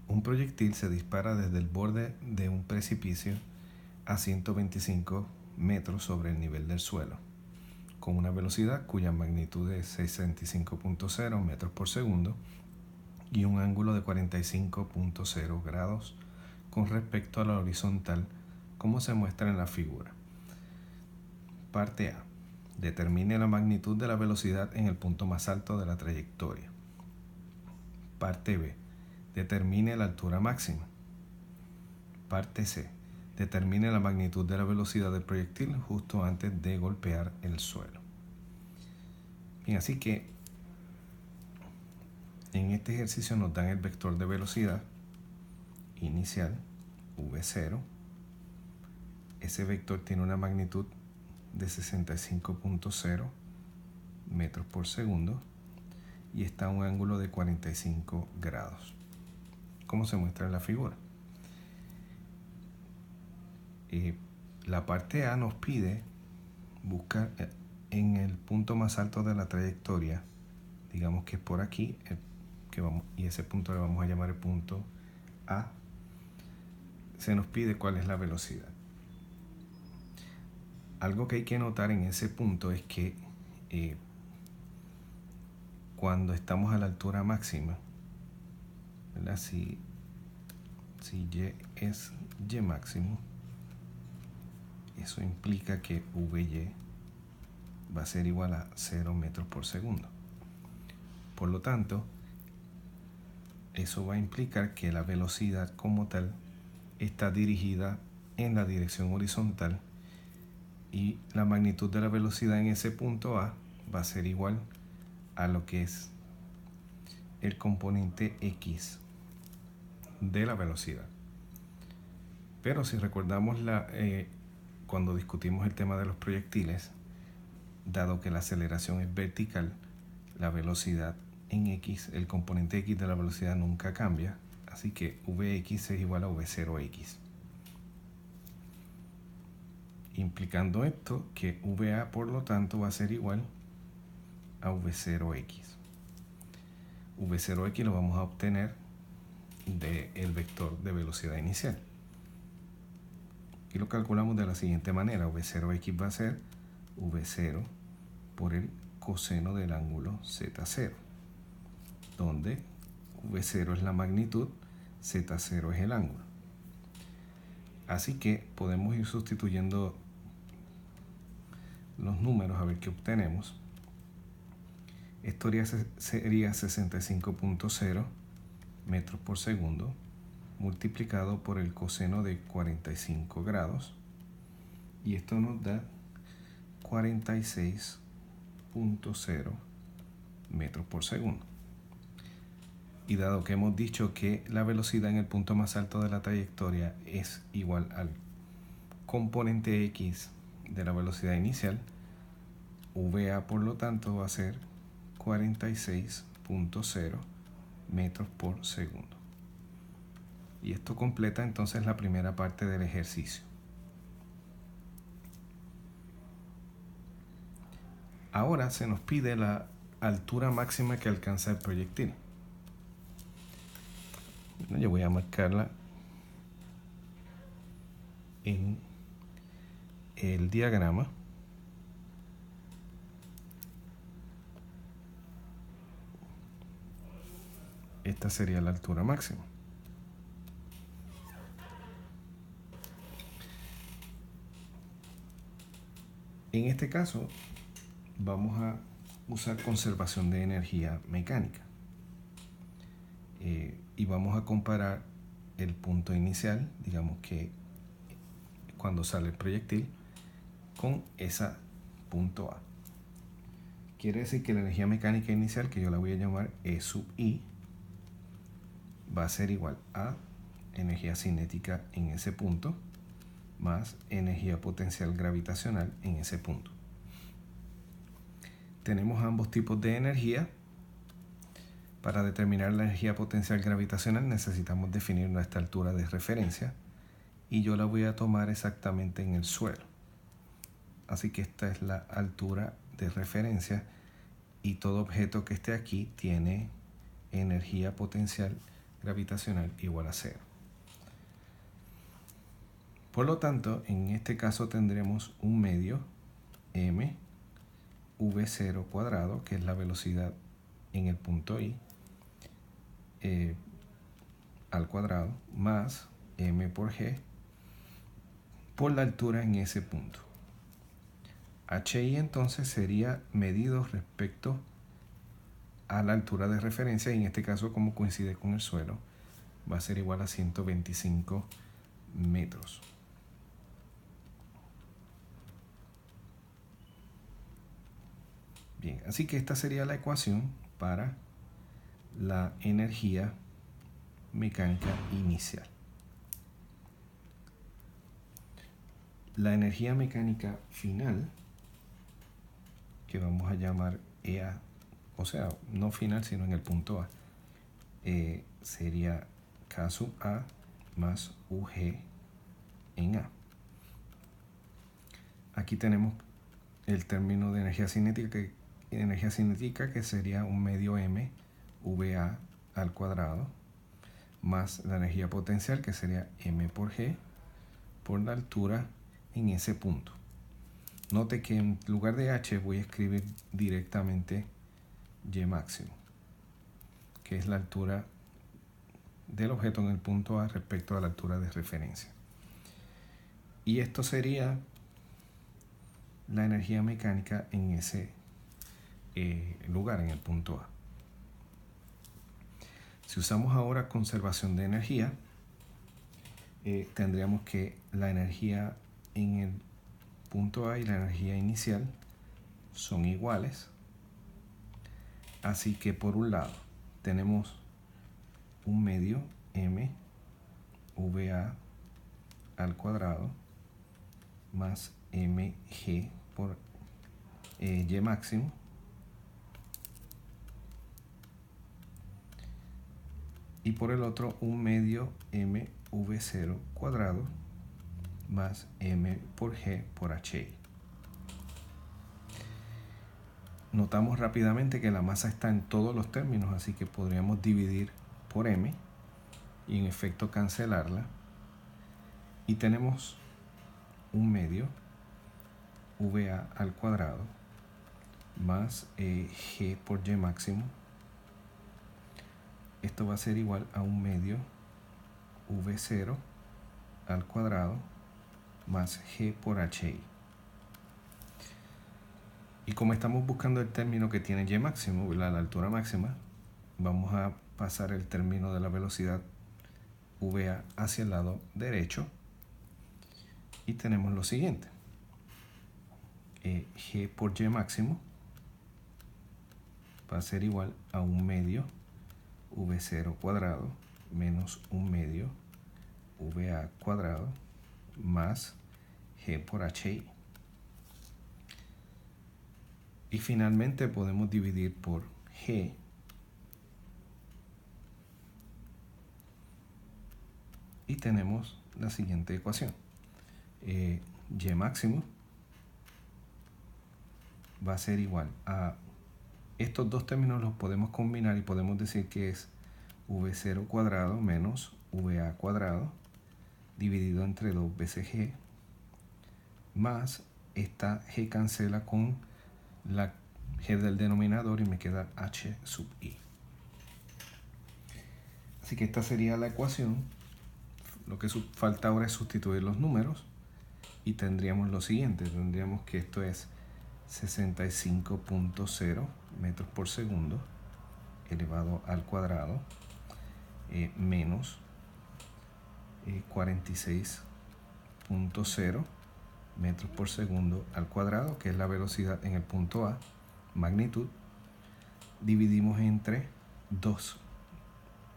Un proyectil se dispara desde el borde de un precipicio a 125 metros sobre el nivel del suelo, con una velocidad cuya magnitud es 65.0 metros por segundo y un ángulo de 45.0 grados con respecto a la horizontal, como se muestra en la figura. Parte A. Determine la magnitud de la velocidad en el punto más alto de la trayectoria. Parte B. Determine la altura máxima. Parte C. Determine la magnitud de la velocidad del proyectil justo antes de golpear el suelo. Bien, así que en este ejercicio nos dan el vector de velocidad inicial, v0. Ese vector tiene una magnitud de 65.0 metros por segundo y está a un ángulo de 45 grados, como se muestra en la figura. La parte A nos pide buscar en el punto más alto de la trayectoria, digamos que es por aquí, y ese punto le vamos a llamar el punto A. Se nos pide cuál es la velocidad. Algo que hay que notar en ese punto es que cuando estamos a la altura máxima, ¿verdad? Si Y es Y máximo, eso implica que VY va a ser igual a 0 metros por segundo. Por lo tanto, eso va a implicar que la velocidad como tal está dirigida en la dirección horizontal y la magnitud de la velocidad en ese punto A va a ser igual a lo que es el componente X de la velocidad. Pero si recordamos cuando discutimos el tema de los proyectiles, dado que la aceleración es vertical, la velocidad en X, el componente X de la velocidad nunca cambia, así que Vx es igual a V0x. Implicando esto que VA por lo tanto va a ser igual a V0x. V0x lo vamos a obtener del vector de velocidad inicial. Y lo calculamos de la siguiente manera. V0x va a ser V0 por el coseno del ángulo Z0, donde V0 es la magnitud, Z0 es el ángulo. Así que podemos ir sustituyendo los números a ver qué obtenemos. Esto sería 65.0 metros por segundo multiplicado por el coseno de 45 grados, y esto nos da 46.0 metros por segundo. Y dado que hemos dicho que la velocidad en el punto más alto de la trayectoria es igual al componente X de la velocidad inicial, VA por lo tanto va a ser 46.0 metros por segundo. Y esto completa entonces la primera parte del ejercicio. Ahora se nos pide la altura máxima que alcanza el proyectil. Bueno, yo voy a marcarla en el diagrama. Esta sería la altura máxima. En este caso, vamos a usar conservación de energía mecánica. Y vamos a comparar el punto inicial, digamos que cuando sale el proyectil, con ese punto A. Quiere decir que la energía mecánica inicial, que yo la voy a llamar E sub I, va a ser igual a energía cinética en ese punto más energía potencial gravitacional en ese punto. Tenemos ambos tipos de energía. Para determinar la energía potencial gravitacional necesitamos definir nuestra altura de referencia, y yo la voy a tomar exactamente en el suelo. Así que esta es la altura de referencia, y todo objeto que esté aquí tiene energía potencial gravitacional igual a 0. Por lo tanto, en este caso tendremos un medio m v0 cuadrado, que es la velocidad en el punto I, al cuadrado, más m por g por la altura en ese punto. HI entonces sería medido respecto a la altura de referencia, y en este caso, como coincide con el suelo, va a ser igual a 125 metros. Bien, así que esta sería la ecuación para la energía mecánica inicial. La energía mecánica final, que vamos a llamar EA, o sea, no final, sino en el punto A, sería K sub A más UG en A. Aquí tenemos el término de energía cinética, que sería un medio m VA al cuadrado, más la energía potencial, que sería m por g por la altura en ese punto. Note que en lugar de h voy a escribir directamente y máximo, que es la altura del objeto en el punto A respecto a la altura de referencia. Y esto sería la energía mecánica en ese lugar, en el punto A. Si usamos ahora conservación de energía, tendríamos que la energía en el punto A y la energía inicial son iguales. Así que por un lado tenemos un medio m VA al cuadrado más mg por y máximo, y por el otro un medio m v0 cuadrado más m por g por hi. Notamos rápidamente que la masa está en todos los términos, así que podríamos dividir por m y en efecto cancelarla, y tenemos un medio VA al cuadrado más g por y máximo. Esto va a ser igual a un medio v0 al cuadrado más g por hi. Y como estamos buscando el término que tiene y máximo, la altura máxima, vamos a pasar el término de la velocidad VA hacia el lado derecho, y tenemos lo siguiente: g por y máximo va a ser igual a un medio v0 cuadrado menos un medio VA cuadrado más g por hi. Y finalmente podemos dividir por g, y tenemos la siguiente ecuación: y máximo va a ser igual a, estos dos términos los podemos combinar y podemos decir que es v0 cuadrado menos VA cuadrado dividido entre 2 veces g, más esta g cancela con la g del denominador y me queda h sub i. Así que esta sería la ecuación. Lo que falta ahora es sustituir los números, y tendríamos lo siguiente: tendríamos que esto es 65.0 metros por segundo elevado al cuadrado menos 46.0 metros por segundo al cuadrado, que es la velocidad en el punto A, magnitud, dividimos entre 2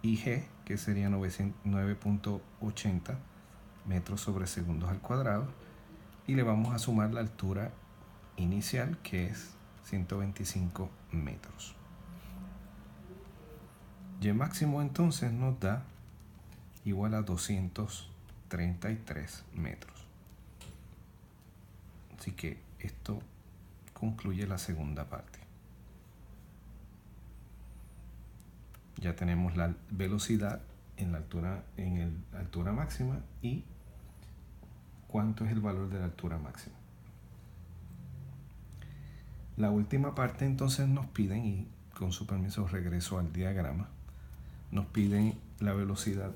y g, que sería 9.80 metros sobre segundos al cuadrado, y le vamos a sumar la altura inicial, que es 125 metros. Y máximo entonces nos da igual a 233 metros. Así que esto concluye la segunda parte. Ya tenemos la velocidad en la altura máxima y cuánto es el valor de la altura máxima. La última parte entonces nos piden, y con su permiso regreso al diagrama, nos piden la velocidad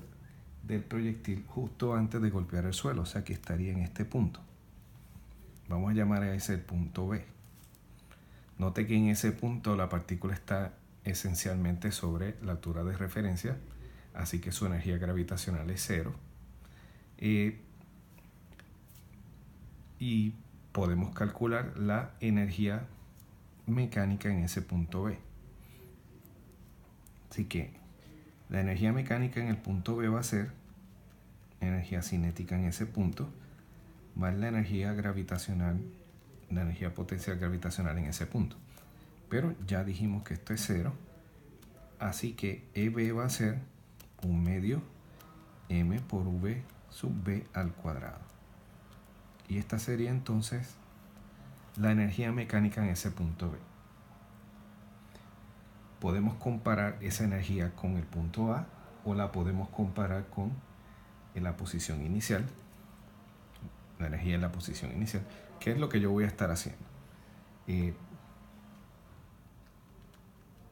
del proyectil justo antes de golpear el suelo, o sea que estaría en este punto. Vamos a llamar a ese el punto B. Note que en ese punto la partícula está esencialmente sobre la altura de referencia, así que su energía gravitacional es 0. Y podemos calcular la energía mecánica en ese punto B. Así que la energía mecánica en el punto B va a ser energía cinética en ese punto más la energía gravitacional, la energía potencial gravitacional en ese punto. Pero ya dijimos que esto es 0, así que EB va a ser 1/2 m por v sub b al cuadrado. Y esta sería entonces la energía mecánica en ese punto B. Podemos comparar esa energía con el punto A o la podemos comparar con la posición inicial, la energía en la posición inicial, que es lo que yo voy a estar haciendo.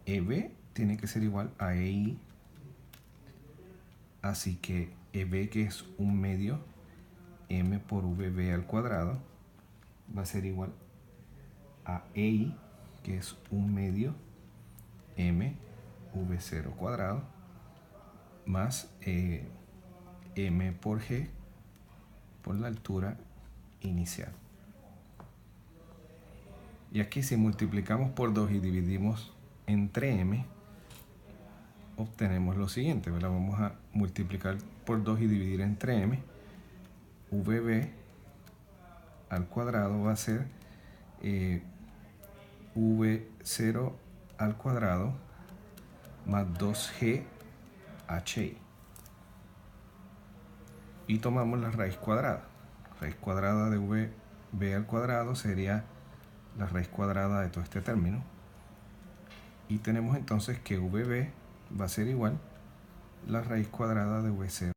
EB tiene que ser igual a EI, así que EB, que es 1/2 m por vb al cuadrado, va a ser igual a EI, que es 1/2 m v0 cuadrado, más m por g por la altura inicial. Y aquí, si multiplicamos por 2 y dividimos entre m, obtenemos lo siguiente, ¿verdad? Vamos a multiplicar por 2 y dividir entre m. Vb al cuadrado va a ser v0 al cuadrado más 2g hi. Y tomamos la raíz cuadrada. Raíz cuadrada de vb al cuadrado sería la raíz cuadrada de todo este término. Y tenemos entonces que vb va a ser igual a la raíz cuadrada de v0